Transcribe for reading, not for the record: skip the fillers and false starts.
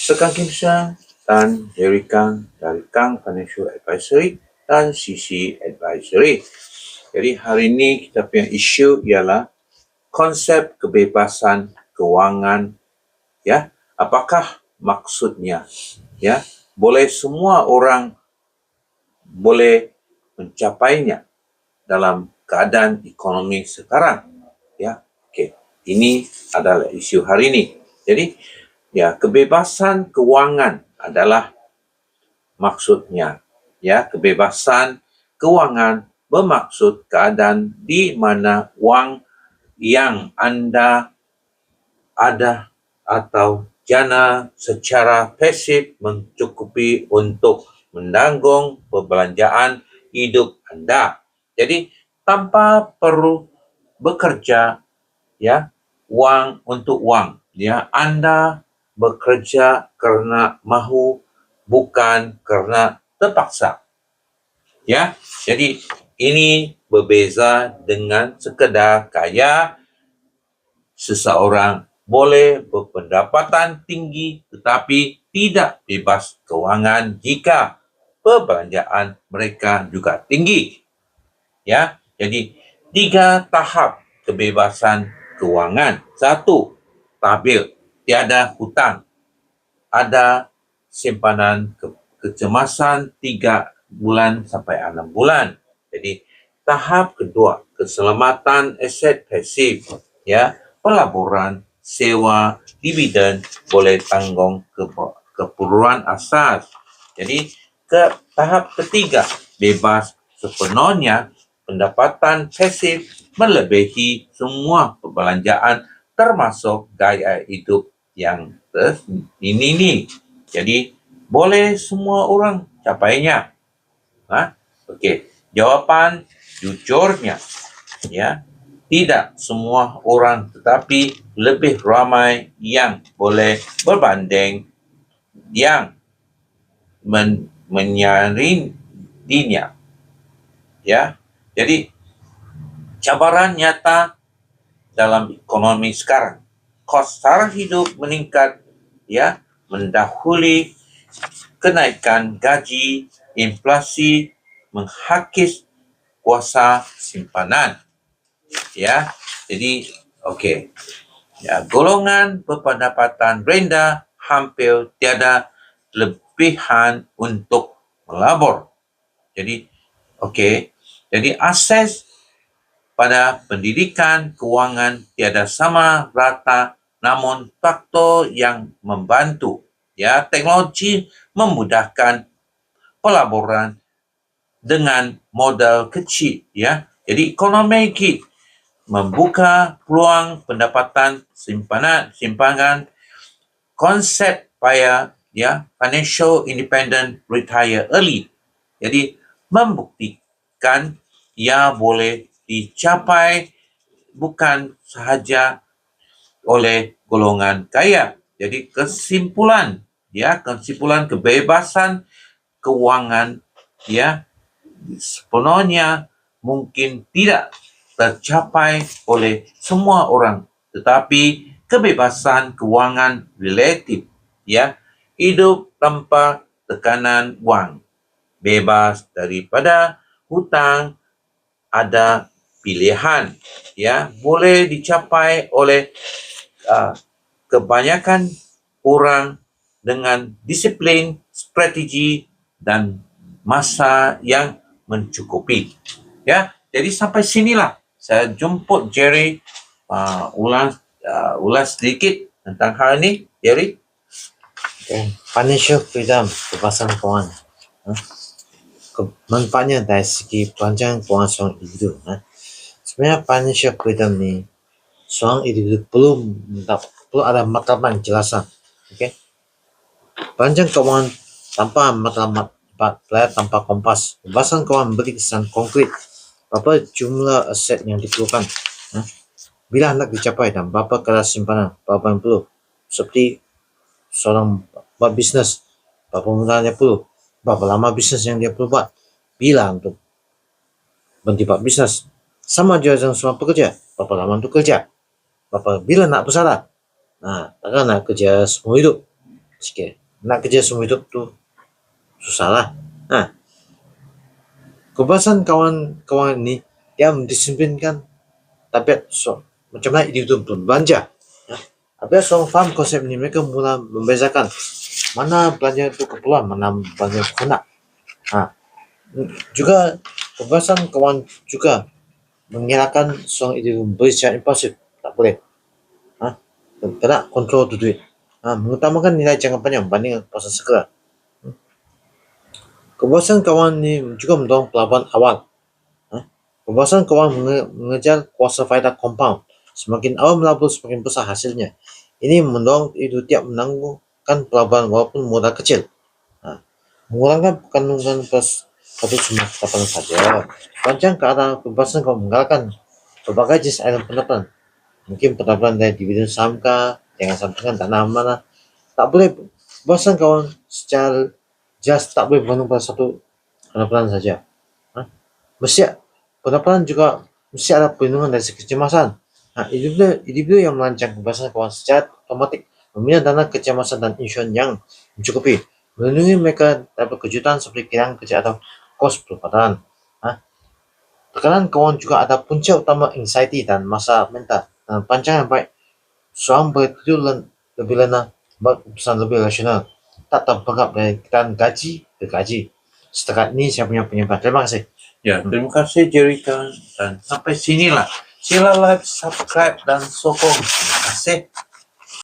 Sekang Kim Sang dan Jerry Kang dari Kang Financial Advisory dan CC Advisory. Jadi hari ini kita punya isu ialah konsep kebebasan kewangan, ya. Apakah maksudnya? Ya, boleh semua orang boleh mencapainya dalam keadaan ekonomi sekarang, ya. Okey, ini adalah isu hari ini. Jadi, ya, kebebasan kewangan adalah maksudnya, ya, kebebasan kewangan bermaksud keadaan di mana wang yang anda ada atau jana secara pasif mencukupi untuk menanggung perbelanjaan hidup anda. Jadi tanpa perlu bekerja, ya, wang untuk wang, ya, anda bekerja kerana mahu, bukan kerana terpaksa. Ya, jadi ini berbeza dengan sekadar kaya. Seseorang boleh berpendapatan tinggi tetapi tidak bebas kewangan jika perbelanjaan mereka juga tinggi. Ya, jadi 3 tahap kebebasan kewangan. 1, stabil, tiada hutang, ada simpanan kecemasan 3 bulan sampai 6 bulan. Jadi tahap kedua, keselamatan aset pasif, ya, pelaburan, sewa, dividen boleh tanggung keperluan asas. Jadi ke tahap ketiga, bebas sepenuhnya pendapatan pasif melebihi semua perbelanjaan termasuk gaya hidup yang ini. Jadi boleh semua orang capainya. Okey, jawapan jujurnya, ya, tidak semua orang, tetapi lebih ramai yang boleh berbanding yang menyarinya. Ya, jadi cabaran nyata dalam ekonomi sekarang, kos sara hidup meningkat, ya, mendahului kenaikan gaji, inflasi menghakis kuasa simpanan. Ya, jadi okey. Ya, golongan berpendapatan rendah hampir tiada lebihan untuk melabur. Jadi okey. Jadi akses pada pendidikan kewangan tiada sama rata, namun faktor yang membantu, ya, teknologi memudahkan pelaburan dengan modal kecil, ya. Jadi ekonomi membuka peluang pendapatan simpangan, konsep financial independent retire early. Jadi membuktikan ia boleh dicapai bukan sahaja oleh golongan kaya. Jadi kesimpulan kebebasan kewangan, ya, sepenuhnya mungkin tidak tercapai oleh semua orang, tetapi kebebasan kewangan relatif, ya, hidup tanpa tekanan wang, bebas daripada hutang, ada pilihan, ya, boleh dicapai oleh kebanyakan orang dengan disiplin, strategi dan masa yang mencukupi. Ya, jadi sampai sinilah saya jemput Jerry ulas sedikit tentang hal ini. Jerry. Financial freedom, kebebasan kewangan. Manfaatnya dari segi pelancaran kewangan seorang individu. Sebenarnya financial freedom ni seorang individu perlu ada matlamat jelasan. Okey. Pelancaran kewangan tanpa matlamat, tanpa kompas, kebebasan kewangan memberi kesan konkret berapa jumlah aset yang diperlukan, bila hendak dicapai dan berapa kadar simpanan, berapa yang perlu. Seperti seorang buat bisnes, berapa modal dia perlu, berapa lama bisnes yang dia perlu buat, bila untuk berhenti buat bisnes. Sama juga dengan seorang pekerja, berapa lama untuk kerja, bila nak bersalah. Takkan nak kerja semua hidup. sikit. Nak kerja semua hidup tu susah lah. Kebebasan kawan-kawan ni dia mendisiplinkan tabiat macam mana individu berbelanja. Apabila seorang faham konsep ini, mereka mula membezakan mana belanja itu keperluan, mana belanja itu kena. Juga kebebasan kawan juga mengelakkan seorang individu beli secara impulsif. Tak boleh. Kena kontrol tu duit. Mengutamakan nilai jangka panjang banding kepuasan segera. Kebebasan kawan ni juga mendorong pelaburan awal. Kebebasan kawan mengejar kuasa faedah compound. Semakin awal melabur, semakin besar hasilnya. Ini mendorong individu tiap menangguhkan pelaburan walaupun modal kecil. Mengurangkan kandungan plus satu cuma pendapatan saja. Panjang ke arah kebebasan kawan menggalakkan berbagai jenis aliran pendapatan. Mungkin pendapatan dari dividen saham kah, jangan sampaikan tanah mana. Tak boleh kebebasan kawan secara jelas tak boleh bergantung pada satu pendapatan saja. Pendapatan juga mesti ada perlindungan dari segi kecemasan. Individu yang merancang kebebasan kawan secara otomatik membina dana kecemasan dan insurans yang mencukupi, melindungi mereka dari kejutan seperti kehilangan kerja atau kos pendapatan. Tekanan kawan juga ada punca utama anxiety dan masalah mental. Dan panjang yang baik, seorang bertidur lebih lena, buat keputusan lebih rasional, tak terperangkap dari tekanan gaji ke gaji. Setakat ini saya punya penyampaian. Terima kasih. Ya, terima kasih Jerika. Dan sampai sinilah. Sila like, subscribe, dan sokong. Terima kasih.